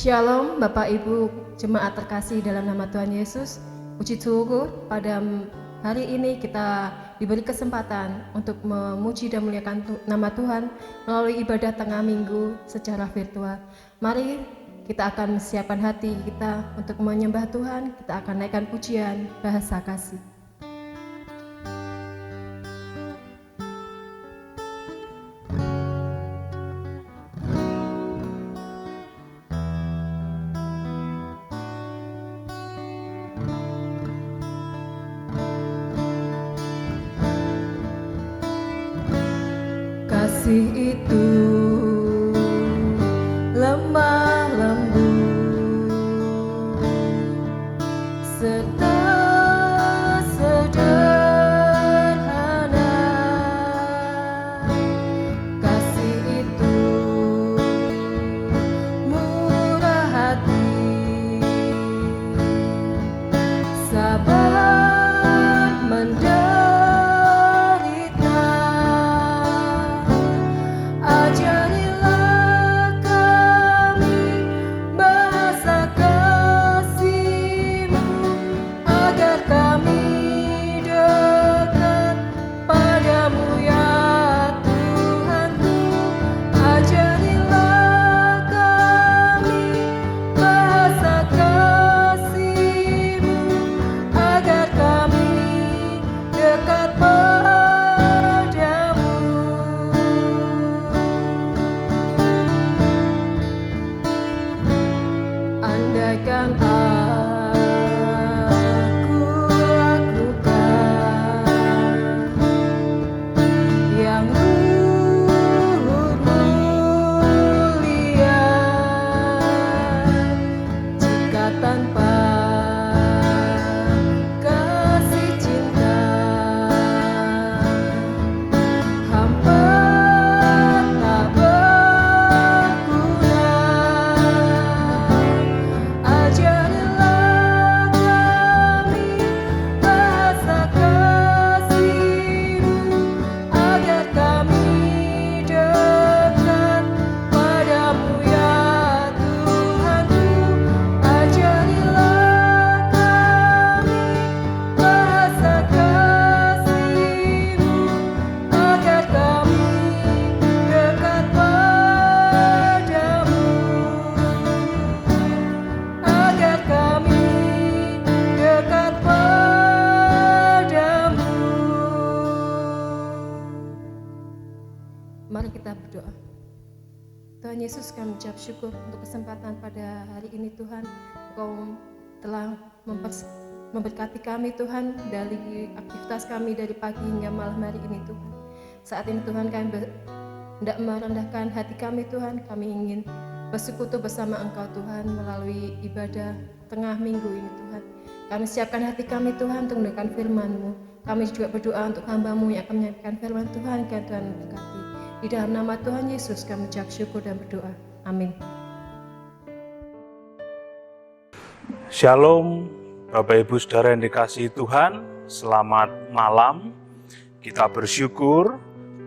Shalom Bapak Ibu Jemaat terkasih dalam nama Tuhan Yesus. Puji syukur pada hari ini kita diberi kesempatan untuk memuji dan memuliakan nama Tuhan melalui ibadah tengah minggu secara virtual. Mari kita akan siapkan hati kita untuk menyembah Tuhan. Kita akan naikkan pujian bahasa kasih. Kasih itu lemah lembut serta sederhana. Kasih itu murah hati, sabar menderita. Ajarilah kami bahasa kasih-Mu agar kami dekat padamu ya Tuhanku. Ajarilah kami bahasa kasih-Mu agar kami dekat padamu. Andaikan aku lakukan yang luhur mulia, jika tanpa kasih cinta hamba tak berguna. Ajarilah kami bahasa kasih-Mu agar kami dekat padamu ya Tuhanku. Ajarilah kami bahasa kasih-Mu agar kami dekat padamu, agar kami dekat padamu. Mari kita berdoa. Tuhan Yesus, kami ucap syukur untuk kesempatan pada hari ini Tuhan. Engkau telah memberkati kami Tuhan dari aktivitas kami dari pagi hingga malam hari ini Tuhan. Saat ini Tuhan kami hendak merendahkan hati kami Tuhan. Kami ingin bersekutu bersama Engkau Tuhan melalui ibadah tengah minggu ini Tuhan. Kami siapkan hati kami Tuhan untuk mendengarkan firman-Mu. Kami juga berdoa untuk hamba-Mu yang akan menyampaikan firman Tuhan. Kiranya Tuhan memberkati. Di dalam nama Tuhan Yesus kami ucap syukur dan berdoa. Amin. Shalom Bapak Ibu Saudara yang dikasihi Tuhan, selamat malam. Kita bersyukur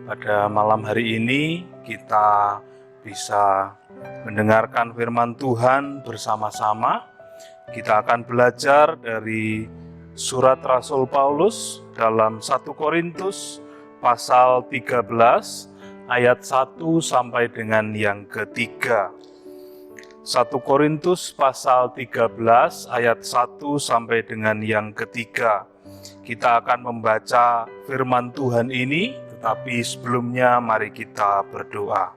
pada malam hari ini kita bisa mendengarkan firman Tuhan bersama-sama. Kita akan belajar dari surat Rasul Paulus dalam 1 Korintus pasal 13 ayat 1 sampai dengan yang ketiga. 1 Korintus pasal 13 ayat 1 sampai dengan yang ketiga. Kita akan membaca firman Tuhan ini, tetapi sebelumnya mari kita berdoa.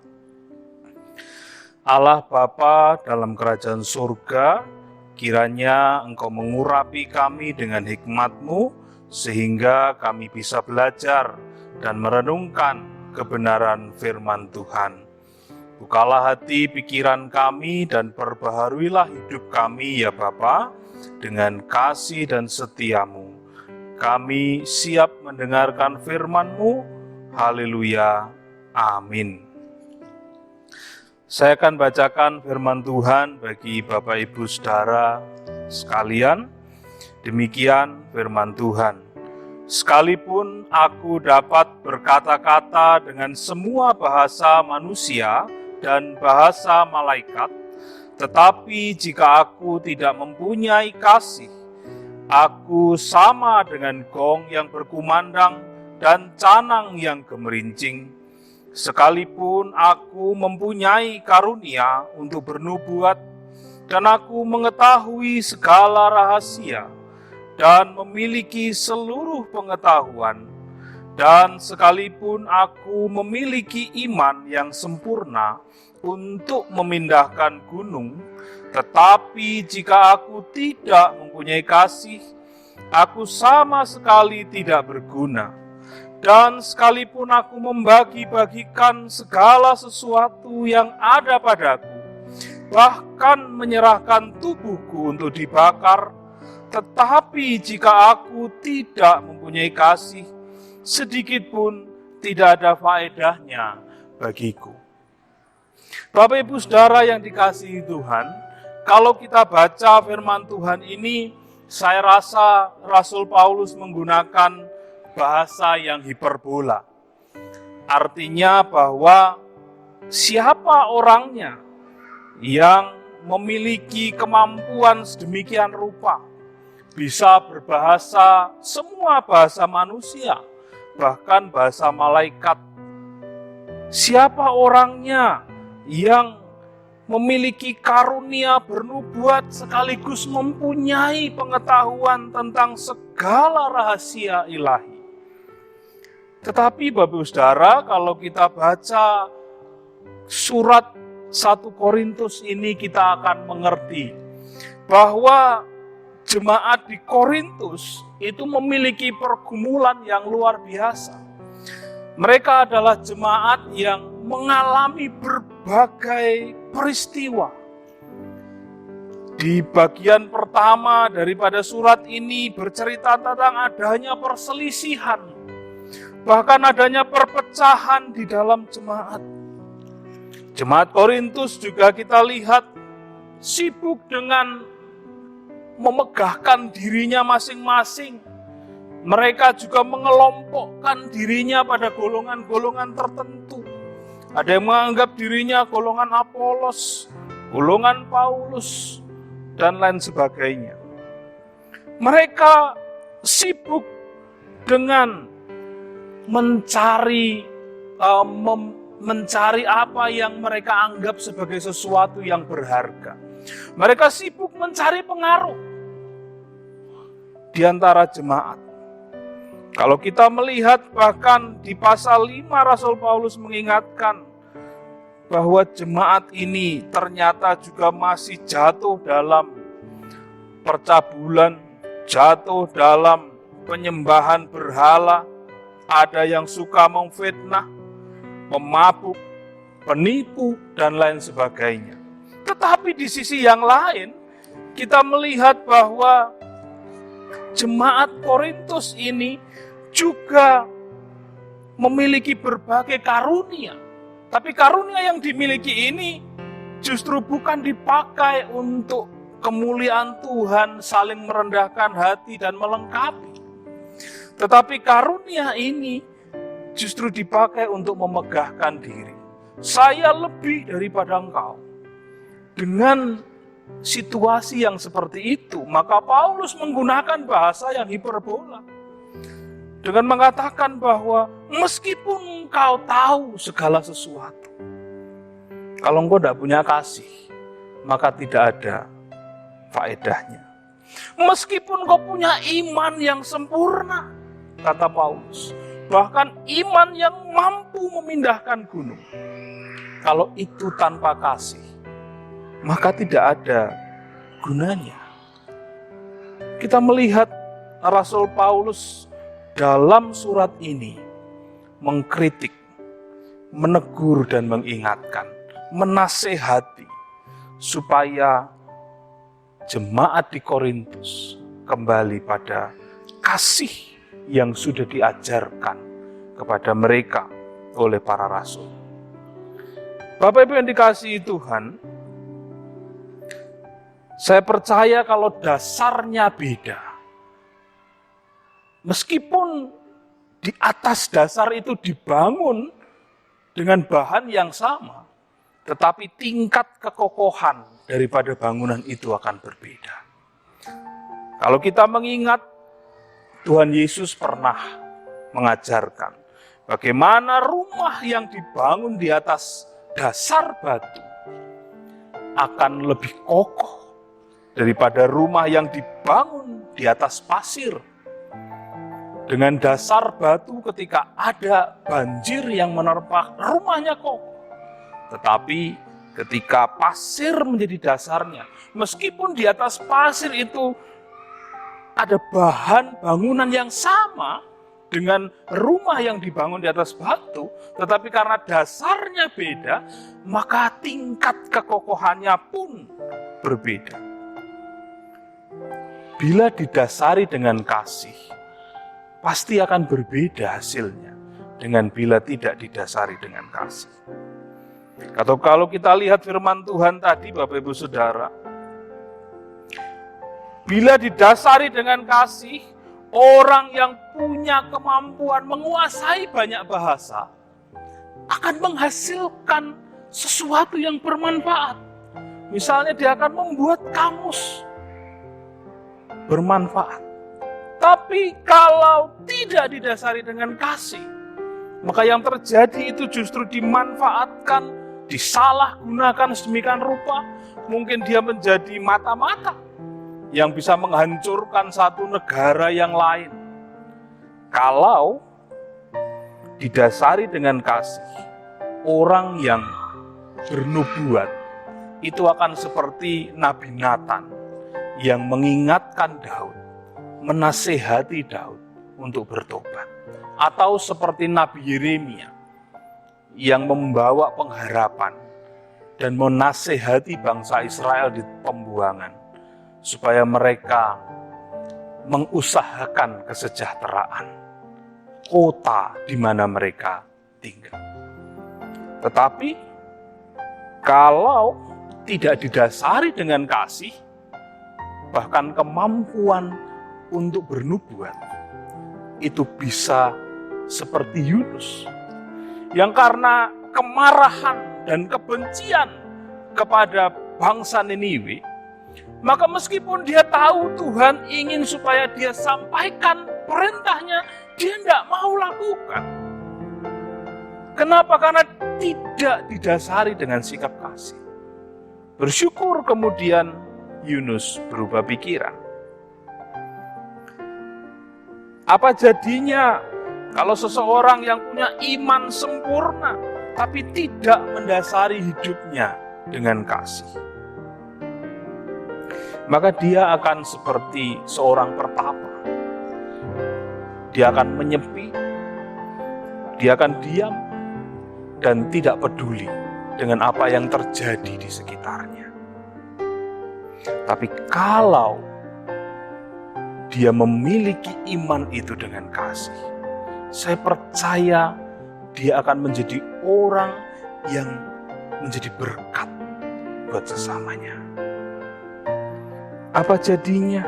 Allah Bapa dalam kerajaan surga, kiranya Engkau mengurapi kami dengan hikmat-Mu, sehingga kami bisa belajar dan merenungkan kebenaran firman Tuhan. Bukalah hati pikiran kami dan perbaharuilah hidup kami ya Bapa dengan kasih dan setia-Mu. Kami siap mendengarkan firman-Mu. Haleluya. Amin. Saya akan bacakan firman Tuhan bagi Bapak Ibu Saudara sekalian. Demikian firman Tuhan. Sekalipun aku dapat berkata-kata dengan semua bahasa manusia dan bahasa malaikat, Tetapi jika aku tidak mempunyai kasih, aku sama dengan gong yang berkumandang dan canang yang gemerincing. Sekalipun aku mempunyai karunia untuk bernubuat, dan aku mengetahui segala rahasia, dan memiliki seluruh pengetahuan, dan sekalipun aku memiliki iman yang sempurna untuk memindahkan gunung, tetapi jika aku tidak mempunyai kasih, aku sama sekali tidak berguna. Dan sekalipun aku membagi-bagikan segala sesuatu yang ada padaku, bahkan menyerahkan tubuhku untuk dibakar, tetapi jika aku tidak mempunyai kasih, sedikit pun tidak ada faedahnya bagiku. Bapak Ibu Saudara yang dikasihi Tuhan, kalau kita baca firman Tuhan ini, saya rasa Rasul Paulus menggunakan bahasa yang hiperbola. Artinya bahwa siapa orangnya yang memiliki kemampuan sedemikian rupa, bisa berbahasa semua bahasa manusia, bahkan bahasa malaikat. Siapa orangnya yang memiliki karunia bernubuat sekaligus mempunyai pengetahuan tentang segala rahasia ilahi. Tetapi Bapak Ibu Saudara, kalau kita baca surat 1 Korintus ini, kita akan mengerti bahwa jemaat di Korintus itu memiliki pergumulan yang luar biasa. Mereka adalah jemaat yang mengalami berbagai peristiwa. Di bagian pertama daripada surat ini bercerita tentang adanya perselisihan, bahkan adanya perpecahan di dalam jemaat. Jemaat Korintus juga kita lihat sibuk dengan memegahkan dirinya masing-masing. Mereka juga mengelompokkan dirinya pada golongan-golongan tertentu. Ada yang menganggap dirinya golongan Apolos, golongan Paulus, dan lain sebagainya. Mereka sibuk dengan mencari apa yang mereka anggap sebagai sesuatu yang berharga. Mereka sibuk mencari pengaruh di antara jemaat. Kalau kita melihat bahkan di pasal 5 Rasul Paulus mengingatkan bahwa jemaat ini ternyata juga masih jatuh dalam percabulan, jatuh dalam penyembahan berhala, ada yang suka memfitnah, pemabuk, penipu, dan lain sebagainya. Tetapi di sisi yang lain, kita melihat bahwa jemaat Korintus ini juga memiliki berbagai karunia. Tapi karunia yang dimiliki ini justru bukan dipakai untuk kemuliaan Tuhan, saling merendahkan hati dan melengkapi. Tetapi karunia ini justru dipakai untuk memegahkan diri. Saya lebih daripada engkau. Dengan situasi yang seperti itu, maka Paulus menggunakan bahasa yang hiperbola. Dengan mengatakan bahwa meskipun engkau tahu segala sesuatu, kalau engkau tidak punya kasih, maka tidak ada faedahnya. Meskipun engkau punya iman yang sempurna, kata Paulus, bahkan iman yang mampu memindahkan gunung, kalau itu tanpa kasih, maka tidak ada gunanya. Kita melihat Rasul Paulus dalam surat ini mengkritik, menegur dan mengingatkan, menasehati supaya jemaat di Korintus kembali pada kasih yang sudah diajarkan kepada mereka oleh para rasul. Bapak Ibu yang dikasihi Tuhan, saya percaya kalau dasarnya beda, meskipun di atas dasar itu dibangun dengan bahan yang sama, tetapi tingkat kekokohan daripada bangunan itu akan berbeda. Kalau kita mengingat, Tuhan Yesus pernah mengajarkan bagaimana rumah yang dibangun di atas dasar batu akan lebih kokoh daripada rumah yang dibangun di atas pasir. Dengan dasar batu, ketika ada banjir yang menerpa, rumahnya kokoh. Tetapi ketika pasir menjadi dasarnya, meskipun di atas pasir itu ada bahan bangunan yang sama dengan rumah yang dibangun di atas batu, tetapi karena dasarnya beda, maka tingkat kekokohannya pun berbeda. Bila didasari dengan kasih, pasti akan berbeda hasilnya dengan bila tidak didasari dengan kasih. Atau kalau kita lihat firman Tuhan tadi, Bapak Ibu Saudara, bila didasari dengan kasih, orang yang punya kemampuan menguasai banyak bahasa akan menghasilkan sesuatu yang bermanfaat. Misalnya dia akan membuat kamus bermanfaat. Tapi kalau tidak didasari dengan kasih, maka yang terjadi itu justru dimanfaatkan, disalahgunakan sedemikian rupa. Mungkin dia menjadi mata-mata yang bisa menghancurkan satu negara yang lain. Kalau didasari dengan kasih, orang yang bernubuat itu akan seperti Nabi Nathan yang mengingatkan Daud, menasehati Daud untuk bertobat. Atau seperti Nabi Yeremia yang membawa pengharapan dan menasehati bangsa Israel di pembuangan supaya mereka mengusahakan kesejahteraan kota di mana mereka tinggal. Tetapi kalau tidak didasari dengan kasih, bahkan kemampuan untuk bernubuat, itu bisa seperti Yunus yang karena kemarahan dan kebencian kepada bangsa Niniwe, maka meskipun dia tahu Tuhan ingin supaya dia sampaikan perintahnya, dia tidak mau lakukan. Kenapa? Karena tidak didasari dengan sikap kasih. Bersyukur kemudian Yunus berubah pikiran. Apa jadinya kalau seseorang yang punya iman sempurna tapi tidak mendasari hidupnya dengan kasih? Maka dia akan seperti seorang pertapa. Dia akan menyepi, dia akan diam, dan tidak peduli dengan apa yang terjadi di sekitarnya. Tapi kalau dia memiliki iman itu dengan kasih, saya percaya dia akan menjadi orang yang menjadi berkat buat sesamanya. Apa jadinya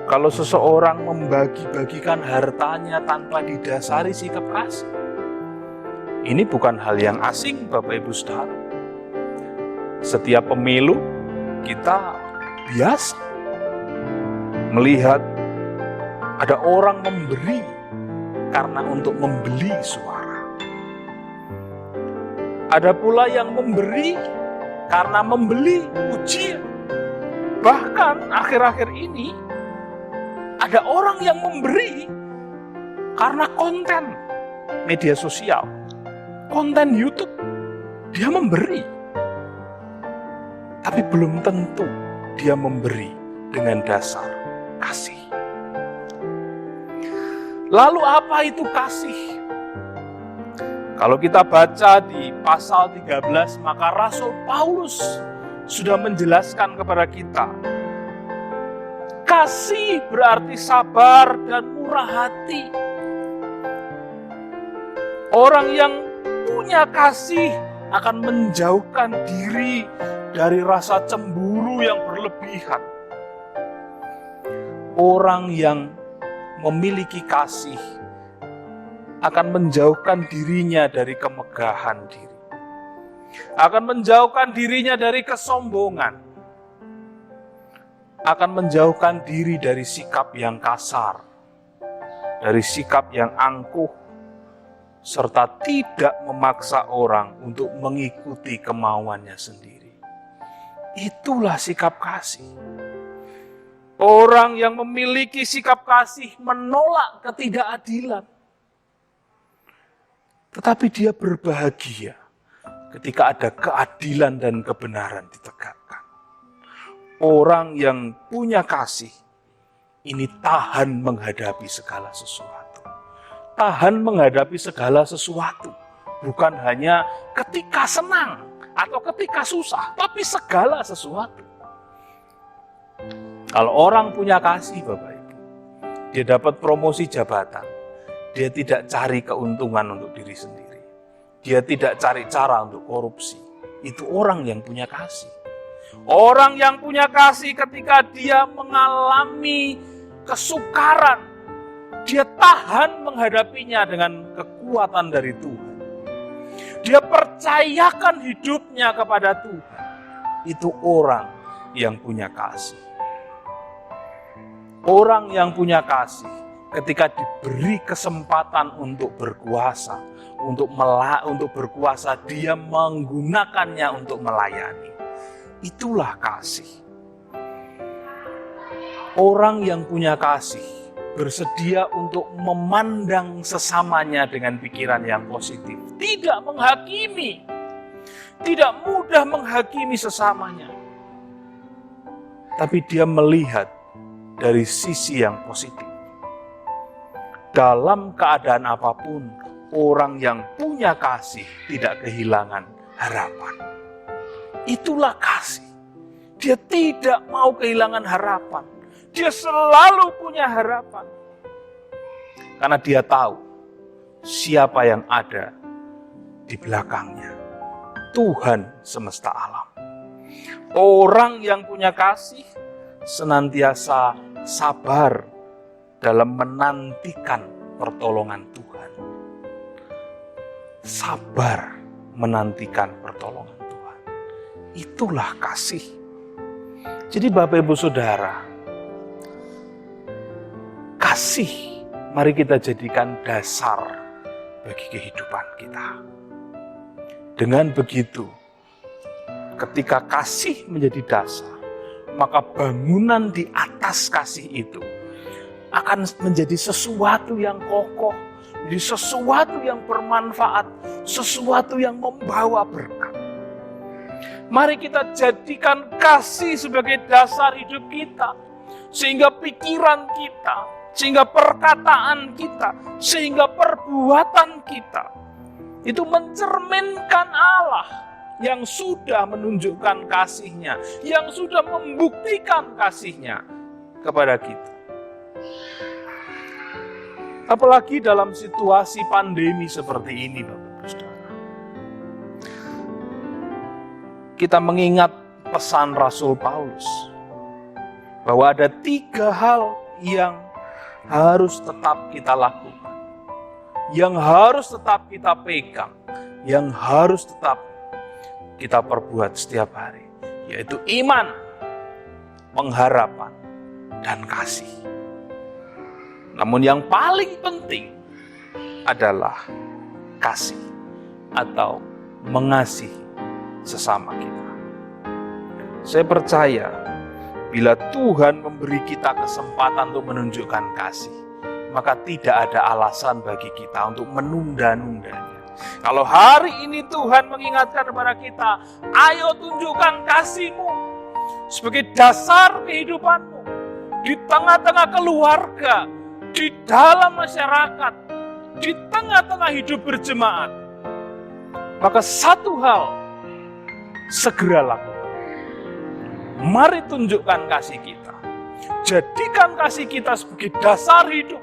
kalau seseorang membagi-bagikan hartanya tanpa didasari sikap kasih? Ini bukan hal yang asing, Bapak Ibu Saudara. Setiap pemilu kita biasa melihat ada orang memberi karena untuk membeli suara. Ada pula yang memberi karena membeli pujian. Bahkan akhir-akhir ini ada orang yang memberi karena konten media sosial, konten YouTube. Dia memberi, tapi belum tentu dia memberi dengan dasar kasih. Lalu apa itu kasih? Kalau kita baca di pasal 13, maka Rasul Paulus sudah menjelaskan kepada kita. Kasih berarti sabar dan murah hati. Orang yang punya kasih akan menjauhkan diri dari rasa cemburu yang berlebihan. Orang yang memiliki kasih akan menjauhkan dirinya dari kemegahan diri. akan menjauhkan dirinya dari kesombongan, akan menjauhkan diri dari sikap yang kasar, dari sikap yang angkuh, serta tidak memaksa orang untuk mengikuti kemauannya sendiri. Itulah sikap kasih. Orang yang memiliki sikap kasih menolak ketidakadilan. Tetapi dia berbahagia ketika ada keadilan dan kebenaran ditegakkan. Orang yang punya kasih ini tahan menghadapi segala sesuatu. Tahan menghadapi segala sesuatu. Bukan hanya ketika senang atau ketika susah, tapi segala sesuatu. Kalau orang punya kasih, Bapak Ibu, dia dapat promosi jabatan. Dia tidak cari keuntungan untuk diri sendiri. Dia tidak cari cara untuk korupsi. Itu orang yang punya kasih. Orang yang punya kasih ketika dia mengalami kesukaran, dia tahan menghadapinya dengan kekuatan dari Tuhan. Dia percayakan hidupnya kepada Tuhan. Itu orang yang punya kasih. Orang yang punya kasih ketika diberi kesempatan untuk berkuasa, untuk berkuasa, dia menggunakannya untuk melayani. Itulah kasih. Orang yang punya kasih bersedia untuk memandang sesamanya dengan pikiran yang positif, tidak menghakimi, tidak mudah menghakimi sesamanya, tapi dia melihat dari sisi yang positif. Dalam keadaan apapun, orang yang punya kasih tidak kehilangan harapan. Itulah kasih. Dia tidak mau kehilangan harapan. Dia selalu punya harapan. Karena dia tahu siapa yang ada di belakangnya. Tuhan semesta alam. Orang yang punya kasih senantiasa sabar dalam menantikan pertolongan Tuhan. Sabar menantikan pertolongan Tuhan. Itulah kasih. Jadi Bapak Ibu Saudara, kasih mari kita jadikan dasar bagi kehidupan kita. Dengan begitu, ketika kasih menjadi dasar, maka bangunan di atas kasih itu akan menjadi sesuatu yang kokoh, menjadi sesuatu yang bermanfaat, sesuatu yang membawa berkat. Mari kita jadikan kasih sebagai dasar hidup kita, sehingga pikiran kita, sehingga perkataan kita, sehingga perbuatan kita itu mencerminkan Allah yang sudah menunjukkan kasih-Nya, yang sudah membuktikan kasih-Nya kepada kita. Apalagi dalam situasi pandemi seperti ini, Bapak-Ibu Saudara. Kita mengingat pesan Rasul Paulus bahwa ada 3 hal yang harus tetap kita lakukan, yang harus tetap kita pegang, yang harus tetap kita perbuat setiap hari, yaitu iman, pengharapan, dan kasih. Namun yang paling penting adalah kasih atau mengasihi sesama kita. Saya percaya bila Tuhan memberi kita kesempatan untuk menunjukkan kasih, maka tidak ada alasan bagi kita untuk menunda-nundanya. Kalau hari ini Tuhan mengingatkan kepada kita, ayo tunjukkan kasih-Mu sebagai dasar kehidupanmu, di tengah-tengah keluarga, di dalam masyarakat, di tengah-tengah hidup berjemaat, maka satu hal segera lakukan. Mari tunjukkan kasih kita. Jadikan kasih kita sebagai dasar hidup.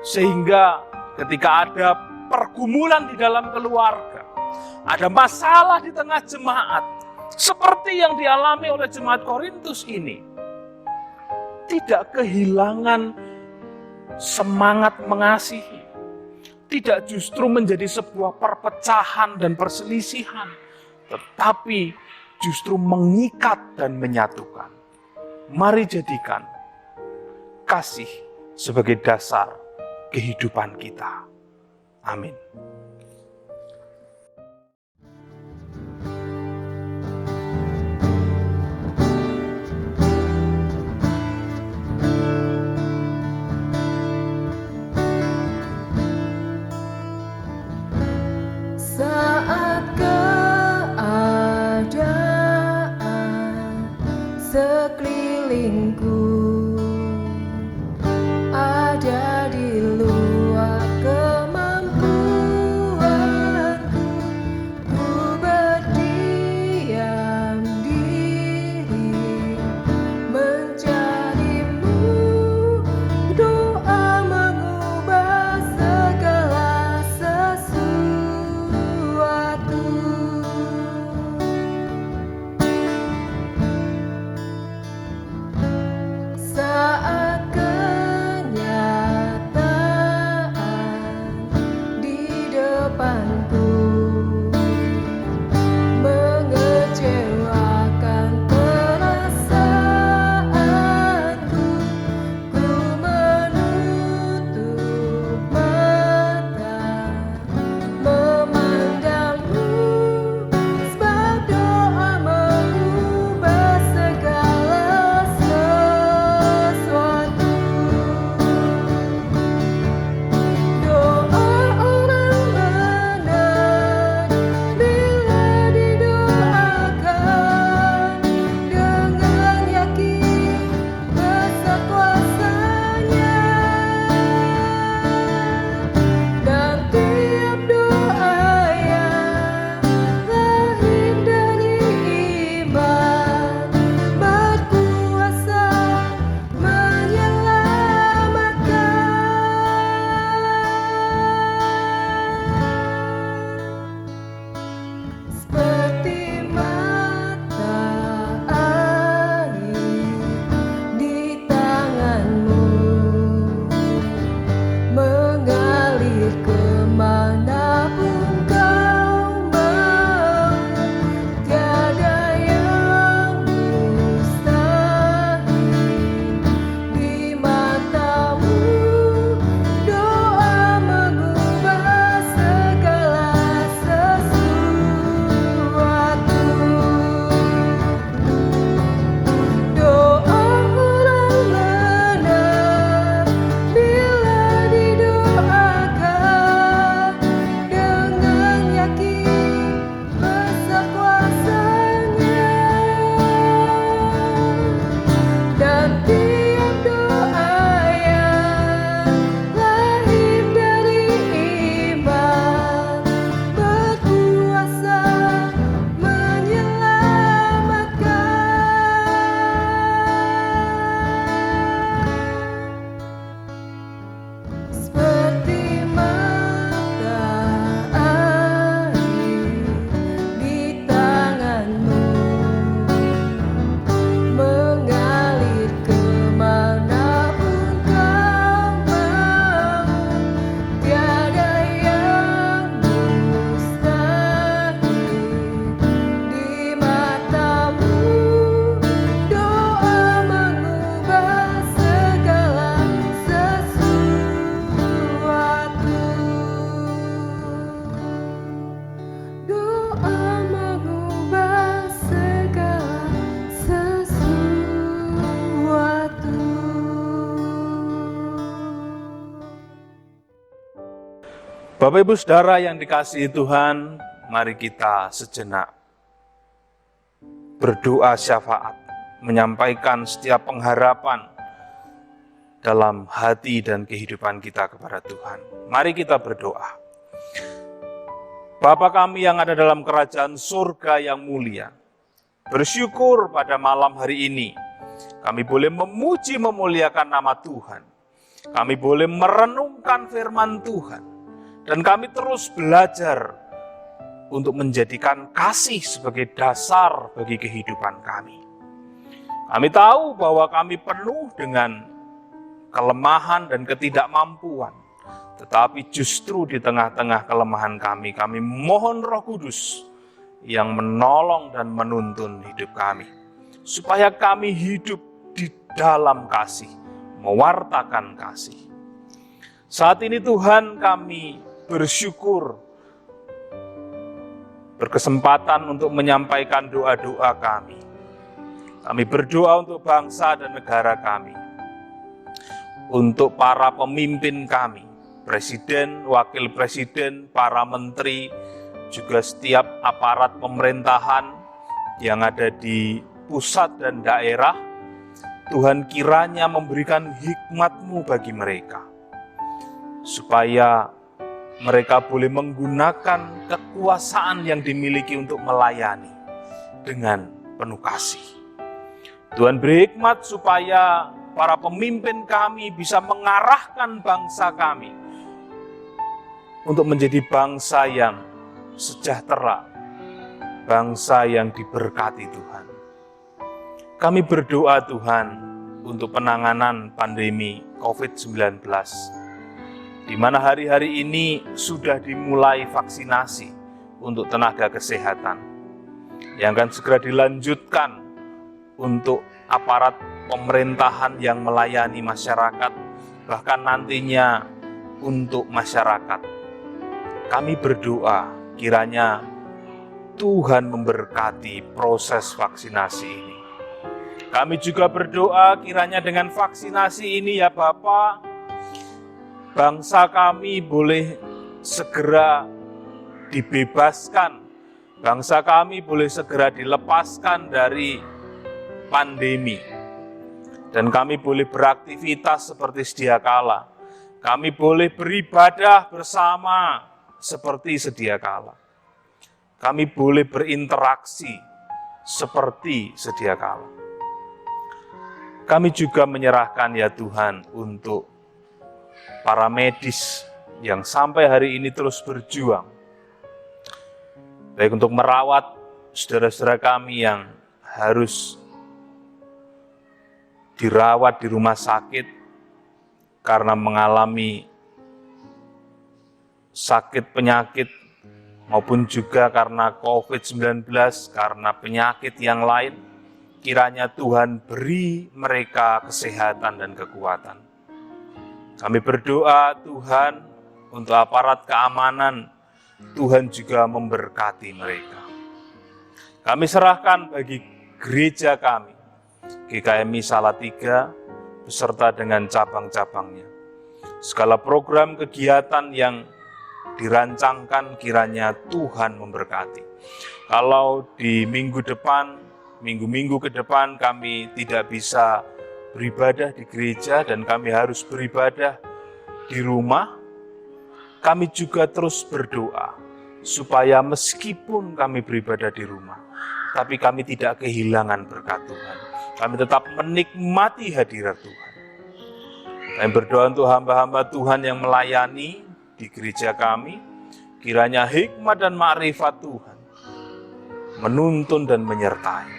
Sehingga ketika ada pergumulan di dalam keluarga, ada masalah di tengah jemaat, seperti yang dialami oleh jemaat Korintus ini, tidak kehilangan semangat mengasihi, tidak justru menjadi sebuah perpecahan dan perselisihan, tetapi justru mengikat dan menyatukan. Mari jadikan kasih sebagai dasar kehidupan kita. Amin. Saat keadaan sekelilingku ada di luar kemampuanku, ku berdiam diri mencarimu. Doa mengubah segala sesuatu. Saat kenyataan di depanku mengecewakan perasaanku, ku menutup mata memandangmu, sebab doa mengubah segala sesuatu. Doa orang benar bila didoakan dengan yakin besar kuasanya, dan tiap doa yang lahir dari iman berkuasa menyelamatkan. Seperti mata air di tanganmu, mengalir kemanapun kau mau. Tiada yang mustahil di matamu. Doa mengubah segala sesuatu. Doa orang benar bila didoakan dengan yakin besar kuasanya, dan tiap doa yang lahir dari iman berkuasa menyelamatkan. Seperti mata air di tanganmu, mengalir kemanapun kau mau. Tiada yang mustahil di matamu. Doa mengubah segala sesuatu. Doa mengubah segala sesuatu. Bapak Ibu Saudara yang dikasihi Tuhan, mari kita sejenak berdoa syafaat, menyampaikan setiap pengharapan dalam hati dan kehidupan kita kepada Tuhan. Mari kita berdoa. Bapa kami yang ada dalam kerajaan surga yang mulia, bersyukur pada malam hari ini kami boleh memuji memuliakan nama Tuhan. Kami boleh merenungkan firman Tuhan. Dan kami terus belajar untuk menjadikan kasih sebagai dasar bagi kehidupan kami. Kami tahu bahwa kami penuh dengan kelemahan dan ketidakmampuan. Tetapi justru di tengah-tengah kelemahan kami mohon Roh Kudus yang menolong dan menuntun hidup kami, supaya kami hidup di dalam kasih, mewartakan kasih. Saat ini Tuhan, kami bersyukur berkesempatan untuk menyampaikan doa-doa kami. Kami berdoa untuk bangsa dan negara kami, untuk para pemimpin kami, presiden, wakil presiden, para menteri, juga setiap aparat pemerintahan yang ada di pusat dan daerah. Tuhan, kiranya memberikan hikmat-Mu bagi mereka, supaya mereka boleh menggunakan kekuasaan yang dimiliki untuk melayani dengan penuh kasih. Tuhan, beri hikmat supaya para pemimpin kami bisa mengarahkan bangsa kami untuk menjadi bangsa yang sejahtera, bangsa yang diberkati Tuhan. Kami berdoa Tuhan untuk penanganan pandemi COVID-19, di mana hari-hari ini sudah dimulai vaksinasi untuk tenaga kesehatan, yang akan segera dilanjutkan untuk aparat pemerintahan yang melayani masyarakat, bahkan nantinya untuk masyarakat. Kami berdoa kiranya Tuhan memberkati proses vaksinasi ini. Kami juga berdoa kiranya dengan vaksinasi ini ya Bapa, bangsa kami boleh segera dibebaskan, bangsa kami boleh segera dilepaskan dari pandemi, dan kami boleh beraktivitas seperti sedia kala. Kami boleh beribadah bersama seperti sedia kala. Kami boleh berinteraksi seperti sedia kala. Kami juga menyerahkan ya Tuhan untuk para medis yang sampai hari ini terus berjuang, baik untuk merawat saudara-saudara kami yang harus dirawat di rumah sakit karena mengalami sakit penyakit, maupun juga karena COVID-19, karena penyakit yang lain. Kiranya Tuhan beri mereka kesehatan dan kekuatan. Kami berdoa Tuhan untuk aparat keamanan, Tuhan juga memberkati mereka. Kami serahkan bagi gereja kami, GKMI Salatiga, beserta dengan cabang-cabangnya. Segala program kegiatan yang dirancangkan kiranya Tuhan memberkati. Kalau di minggu depan, minggu-minggu ke depan kami tidak bisa beribadah di gereja dan kami harus beribadah di rumah, kami juga terus berdoa supaya meskipun kami beribadah di rumah, tapi kami tidak kehilangan berkat Tuhan. Kami tetap menikmati hadirat Tuhan. Kami berdoa untuk hamba-hamba Tuhan yang melayani di gereja kami, kiranya hikmat dan makrifat Tuhan menuntun dan menyertai.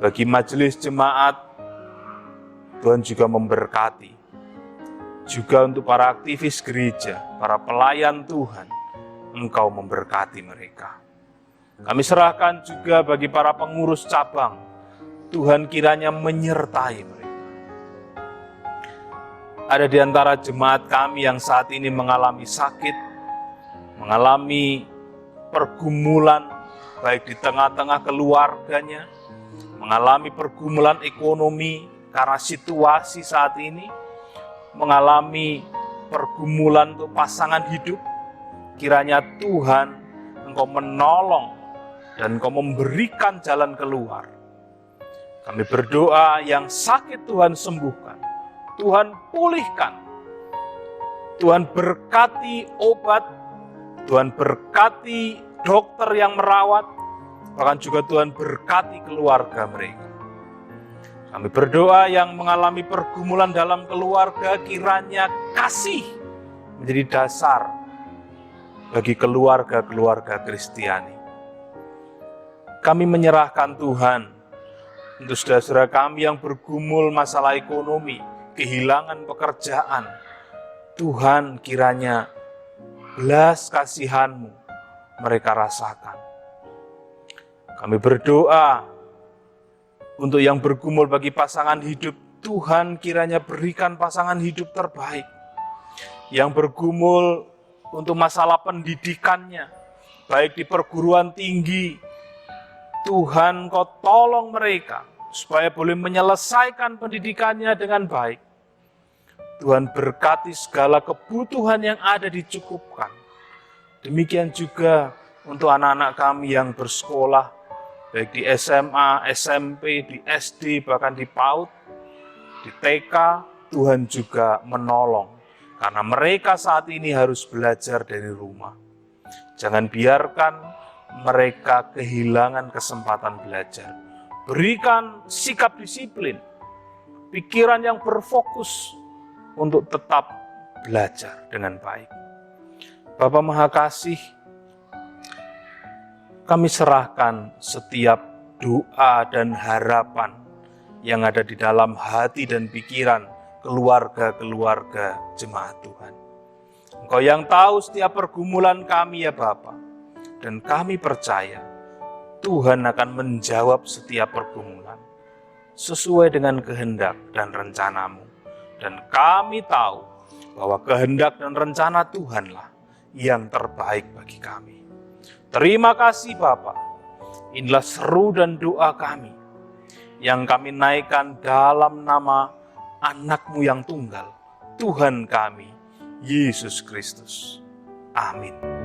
Bagi majelis jemaat, Tuhan juga memberkati. Juga untuk para aktivis gereja, para pelayan Tuhan, Engkau memberkati mereka. Kami serahkan juga bagi para pengurus cabang, Tuhan kiranya menyertai mereka. Ada di antara jemaat kami yang saat ini mengalami sakit, mengalami pergumulan, baik di tengah-tengah keluarganya, mengalami pergumulan ekonomi karena situasi saat ini, mengalami pergumulan untuk pasangan hidup. Kiranya Tuhan, Engkau menolong dan Engkau memberikan jalan keluar. Kami berdoa yang sakit Tuhan sembuhkan, Tuhan pulihkan, Tuhan berkati obat, Tuhan berkati dokter yang merawat, bahkan juga Tuhan berkati keluarga mereka. Kami berdoa yang mengalami pergumulan dalam keluarga, kiranya kasih menjadi dasar bagi keluarga-keluarga Kristiani. Kami menyerahkan Tuhan untuk saudara-saudara kami yang bergumul masalah ekonomi, kehilangan pekerjaan. Tuhan, kiranya belas kasihan-Mu mereka rasakan. Kami berdoa untuk yang bergumul bagi pasangan hidup, Tuhan kiranya berikan pasangan hidup terbaik. Yang bergumul untuk masalah pendidikannya, baik di perguruan tinggi, Tuhan Kau tolong mereka supaya boleh menyelesaikan pendidikannya dengan baik. Tuhan berkati segala kebutuhan yang ada dicukupkan. Demikian juga untuk anak-anak kami yang bersekolah, baik di SMA, SMP, di SD, bahkan di PAUD, di TK, Tuhan juga menolong. Karena mereka saat ini harus belajar dari rumah. Jangan biarkan mereka kehilangan kesempatan belajar. Berikan sikap disiplin, pikiran yang berfokus untuk tetap belajar dengan baik. Bapa Maha Kasih, kami serahkan setiap doa dan harapan yang ada di dalam hati dan pikiran keluarga-keluarga jemaat Tuhan. Engkau yang tahu setiap pergumulan kami ya Bapa, dan kami percaya Tuhan akan menjawab setiap pergumulan sesuai dengan kehendak dan rencana-Mu. Dan kami tahu bahwa kehendak dan rencana Tuhanlah yang terbaik bagi kami. Terima kasih Bapa. Inilah seru dan doa kami yang kami naikkan dalam nama Anak-Mu yang tunggal, Tuhan kami, Yesus Kristus. Amin.